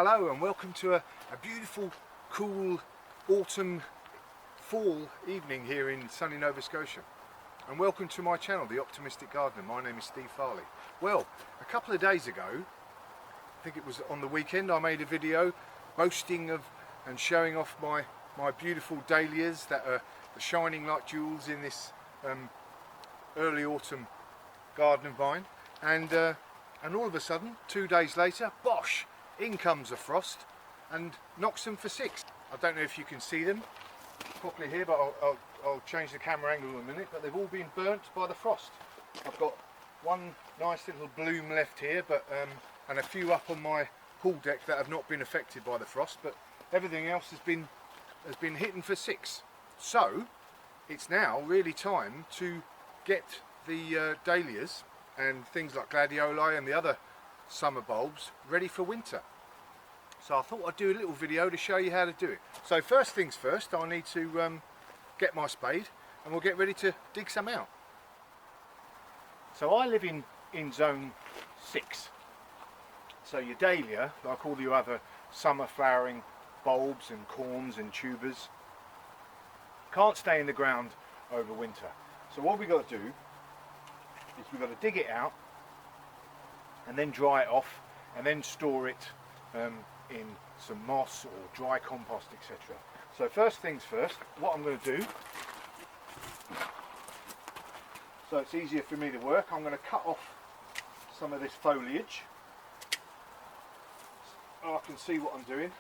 Hello and welcome to a beautiful, cool autumn fall evening here in sunny Nova Scotia. And welcome to my channel, The Optimistic Gardener. My name is Steve Farley. Well, a couple of days ago, I think it was on the weekend, I made a video boasting of and showing off my beautiful dahlias that are shining like jewels in this early autumn garden vine. And all of a sudden, 2 days later, bosh! In comes a frost and knocks them for six. I don't know if you can see them properly here, but I'll change the camera angle in a minute. But they've all been burnt by the frost. I've got one nice little bloom left here, but and a few up on my pool deck that have not been affected by the frost. But everything else has been hidden for six. So it's now really time to get the dahlias and things like gladioli and the other summer bulbs ready for winter. So I thought I'd do a little video to show you how to do it. So first things first, I need to get my spade and we'll get ready to dig some out. So I live in zone 6. So your dahlia, like all the other summer flowering bulbs and corms and tubers, can't stay in the ground over winter. So what we've got to do is we've got to dig it out and then dry it off and then store it in some moss or dry compost, etc. So first things first, what I'm going to do, so it's easier for me to work, I'm going to cut off some of this foliage. I can see what I'm doing.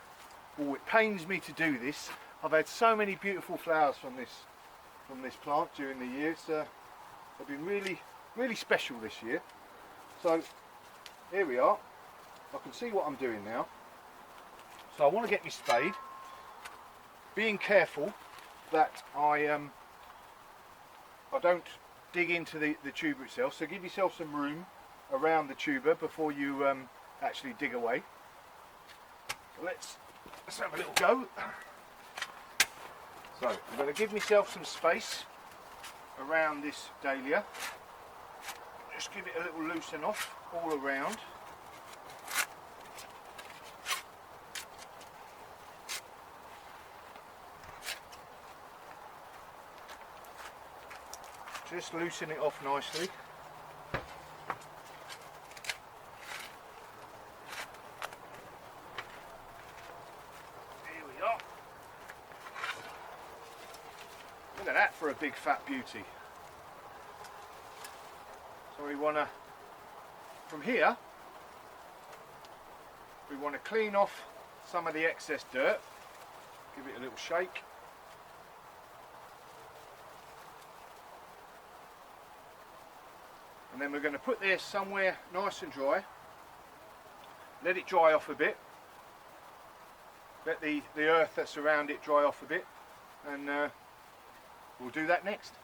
Oh, it pains me to do this. I've had so many beautiful flowers from this plant during the year. They've been really special this year. So here we are. I can see what I'm doing now. So I want to get my spade, being careful that I don't dig into the tuber itself. So give yourself some room around the tuber before you actually dig away. So let's have a little go. So I'm going to give myself some space around this dahlia. Just give it a little loosen off all around. Just loosen it off nicely. Here we are. Look at that for a big fat beauty. So we want to, from here, we want to clean off some of the excess dirt. Give it a little shake. And then we're going to put this somewhere nice and dry. Let it dry off a bit. Let the earth that's around it dry off a bit. And we'll do that next.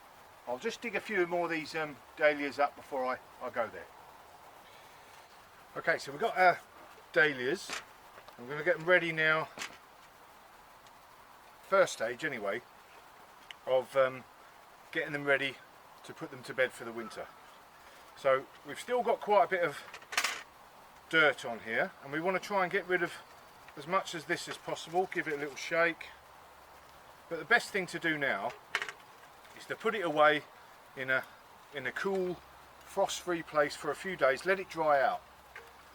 I'll just dig a few more of these dahlias up before I go there. Okay, so we've got our dahlias. I'm going to get them ready now. First stage anyway, of getting them ready to put them to bed for the winter. So we've still got quite a bit of dirt on here and we want to try and get rid of as much as this as possible. Give it a little shake. But the best thing to do now is to put it away in a cool, frost-free place for a few days. Let it dry out.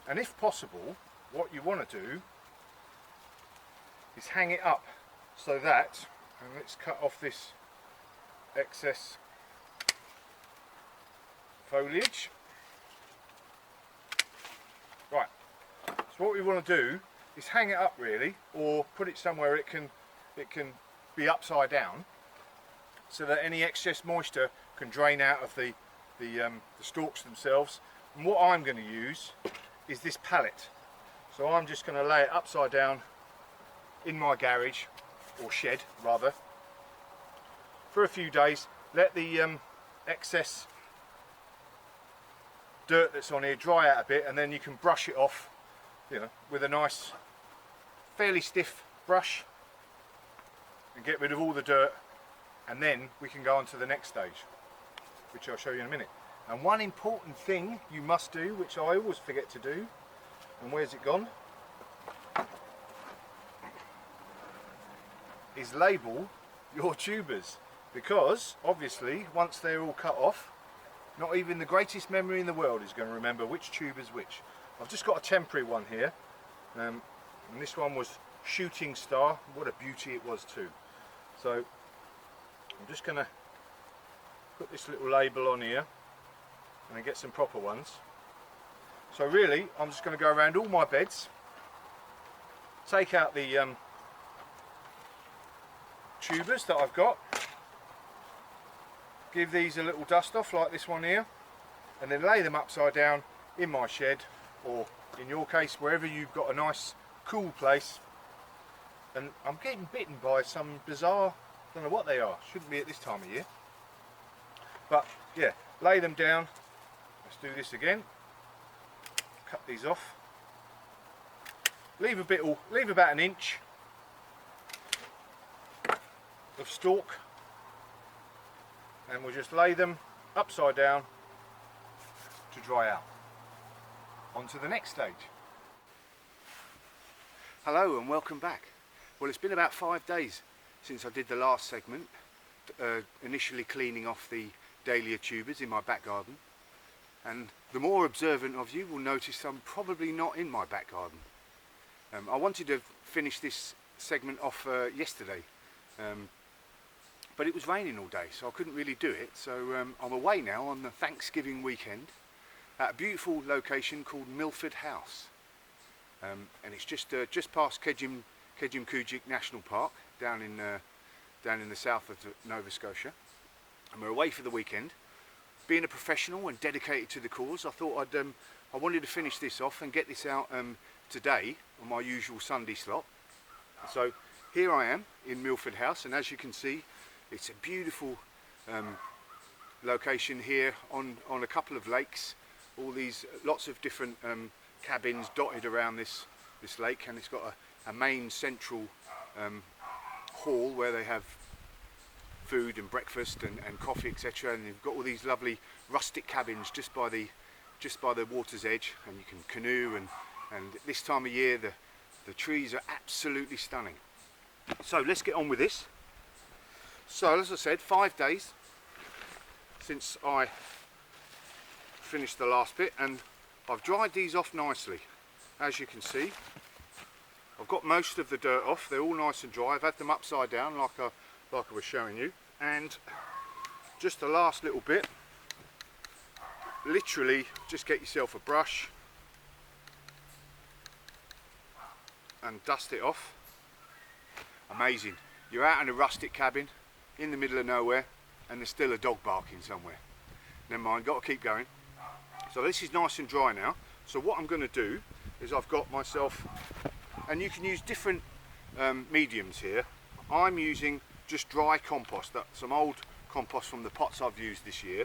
And if possible, what you want to do is hang it up so that, and let's cut off this excess foliage. Right, so what we want to do is hang it up really, or put it somewhere it can be upside down, so that any excess moisture can drain out of the stalks themselves. And what I'm going to use is this pallet. So I'm just going to lay it upside down in my garage, or shed rather, for a few days. Let the excess dirt that's on here dry out a bit, and then you can brush it off, with a nice, fairly stiff brush, and get rid of all the dirt. And then we can go on to the next stage, which I'll show you in a minute. And one important thing you must do, which I always forget to do, and where's it gone? is label your tubers, because obviously once they're all cut off, not even the greatest memory in the world is going to remember which tube is which. I've just got a temporary one here, and this one was Shooting Star. What a beauty it was too. So I'm just going to put this little label on here and then get some proper ones. So really I'm just going to go around all my beds, take out the tubers that I've got, give these a little dust off like this one here, and then lay them upside down in my shed, or in your case wherever you've got a nice cool place. And I'm getting bitten by some bizarre, don't know what they are, shouldn't be at this time of year, but yeah, lay them down. Let's do this again, cut these off, leave about an inch of stalk, and we'll just lay them upside down to dry out. On to the next stage. Hello and welcome back. Well, it's been about 5 days since I did the last segment, initially cleaning off the dahlia tubers in my back garden, and the more observant of you will notice I'm probably not in my back garden. I wanted to finish this segment off yesterday, but it was raining all day, so I couldn't really do it. So I'm away now on the Thanksgiving weekend at a beautiful location called Milford House, and it's just past Kedjim Kujic National Park down in the south of Nova Scotia, and we're away for the weekend. Being a professional and dedicated to the cause, I thought I wanted to finish this off and get this out today on my usual Sunday slot. So here I am in Milford House, and as you can see, it's a beautiful location here on a couple of lakes. All these lots of different cabins dotted around this lake, and it's got a main central hall where they have food and breakfast and coffee, etc. And you've got all these lovely rustic cabins just by the water's edge, and you can canoe, and this time of year the trees are absolutely stunning. So let's get on with this. So as I said, 5 days since I finished the last bit, and I've dried these off nicely. As you can see, I've got most of the dirt off. They're all nice and dry. I've had them upside down like I was showing you, and just the last little bit, literally just get yourself a brush and dust it off. Amazing. You're out in a rustic cabin in the middle of nowhere and there's still a dog barking somewhere. Never mind, got to keep going. So this is nice and dry now. So what I'm going to do is I've got myself, and you can use different mediums here. I'm using just dry compost, some old compost from the pots I've used this year.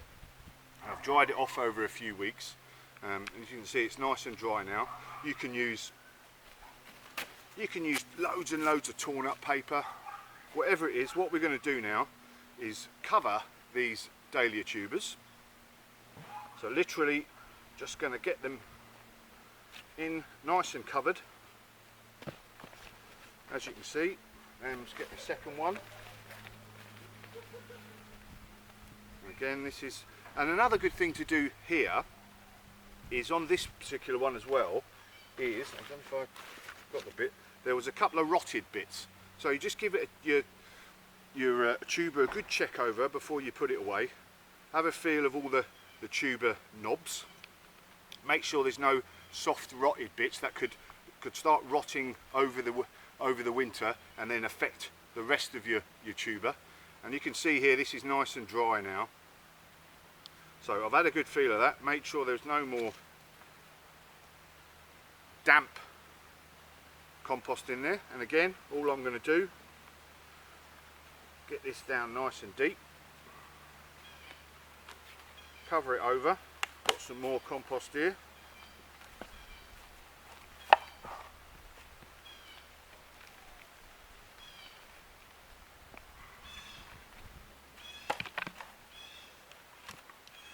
I've dried it off over a few weeks, and as you can see, it's nice and dry now. You can use loads and loads of torn up paper, whatever it is. What we're going to do now is cover these dahlia tubers. So literally just going to get them in nice and covered, as you can see. And let's get the second one. Again, this is, and another good thing to do here is on this particular one as well is, I don't know if I've got the bit, there was a couple of rotted bits, so you just give it your tuber a good check over before you put it away. Have a feel of all the tuber knobs, make sure there's no soft rotted bits that could start rotting over the winter and then affect the rest of your tuber. And you can see here this is nice and dry now, so I've had a good feel of that. Make sure there's no more damp compost in there, and again, all I'm going to do, get this down nice and deep, cover it over, got some more compost here,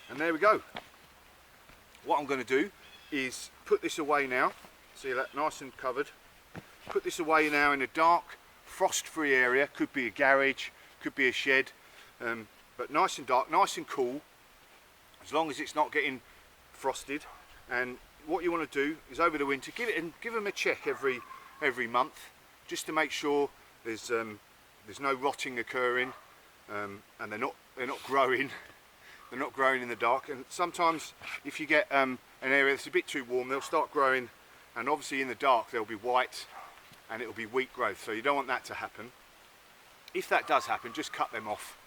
and there we go. What I'm going to do is put this away now, see that nice and covered, put this away now in a dark frost-free area. Could be a garage, could be a shed, but nice and dark, nice and cool, as long as it's not getting frosted. And what you want to do is over the winter give them a check every month, just to make sure there's no rotting occurring, and they're not growing. They're not growing in the dark. And sometimes if you get an area that's a bit too warm, they'll start growing, and obviously in the dark they'll be white and it'll be weak growth, so you don't want that to happen. If that does happen, just cut them off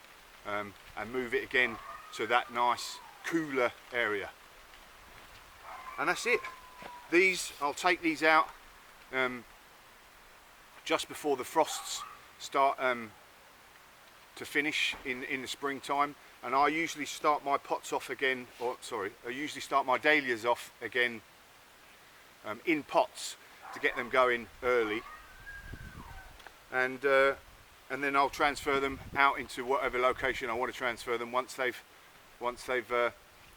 and move it again to that nice cooler area. And that's it. I'll take these out just before the frosts start to finish in the springtime, and I usually start my pots off again, I usually start my dahlias off again in pots to get them going early, and then I'll transfer them out into whatever location I want to transfer them once they've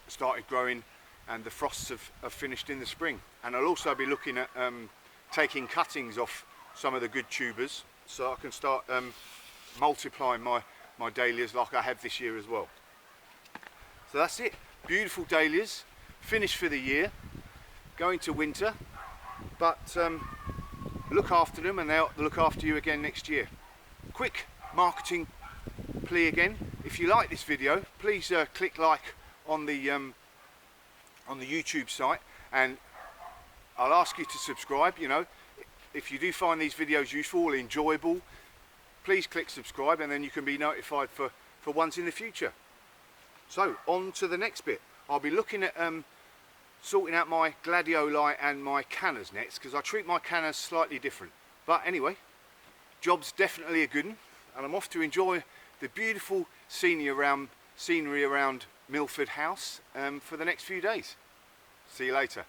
started growing and the frosts have finished in the spring. And I'll also be looking at taking cuttings off some of the good tubers, so I can start multiplying my dahlias like I have this year as well. So that's it. Beautiful dahlias, finished for the year, going to winter, but look after them and they'll look after you again next year. Quick marketing plea again: if you like this video, please click like on the YouTube site, and I'll ask you to subscribe. You know, if you do find these videos useful or enjoyable, please click subscribe, and then you can be notified for ones in the future. So on to the next bit. I'll be looking at sorting out my gladioli and my cannas next, because I treat my cannas slightly different. But anyway, job's definitely a good one, and I'm off to enjoy the beautiful scenery around Milford House for the next few days. See you later.